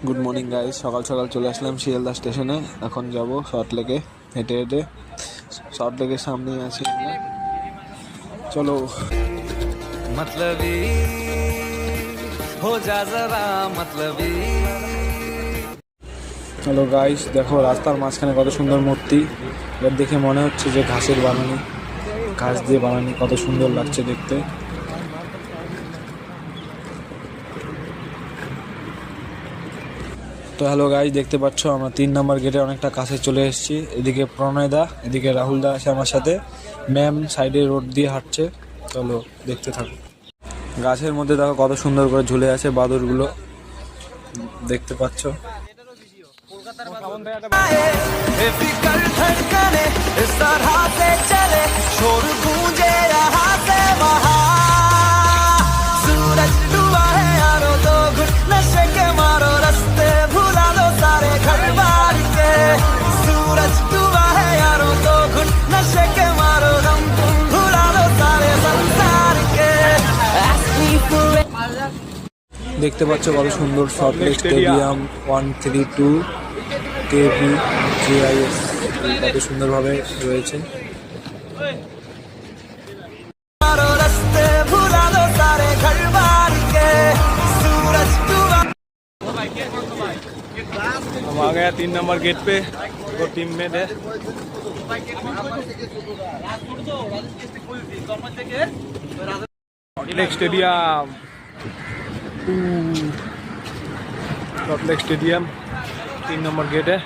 Good morning guys, সকাল সকাল চলে আসলাম শিয়ালদা স্টেশনে। এখন যাব সল্টলেকে হেঁটে হেঁটে। সল্টলেকের সামনেই আছি আমরা। চলো। मतलबी हो जा जरा मतलबी। হ্যালো গাইস, দেখো রাস্তার মাঝখানে কত সুন্দর মূর্তি। এবার দেখে মনে হচ্ছে যে ঘাসের বানানি, ঘাস দিয়ে বানানি, কত সুন্দর লাগছে দেখতে। তো হ্যালো গাইস, দেখতে পাচ্ছ আমরা 3 নম্বর গেটে অনেকটা কাছে চলে এসেছি। এদিকে প্রণয় দা, এদিকে রাহুল দা আছে আমার সাথে। ম্যাম সাইডে রোড দিয়ে হাঁটছে। চলো দেখতে থাকো। গাছের মধ্যে দেখো কত সুন্দর করে ঝুলে আছে বাদুরগুলো, দেখতে পাচ্ছ। बेफिक्र धड़कने इस तरह से चले, शोर गूंजे यहाँ से वहाँ। सूरज डूबा है यारो, तो घुट नशे के मारो, रास्ते भुला लो सारे घर बार के। सूरज डूबा है यारो, तो घुट नशे के मारो, दम तुम भुला लो सारे संसार के। Ask me for দেখতে পাচ্ছ কত সুন্দর সল্টলেক স্টেডিয়াম 132 KVJIS কত সুন্দরভাবে রয়েছে। मारो, रास्ते भुला लो सारे घर बार के। सूरज डूबा। हम आ गया 3 नंबर गेट पे। दो टीम में थे। Salt Lake stadium, Salt Lake stadium 3 number gate है।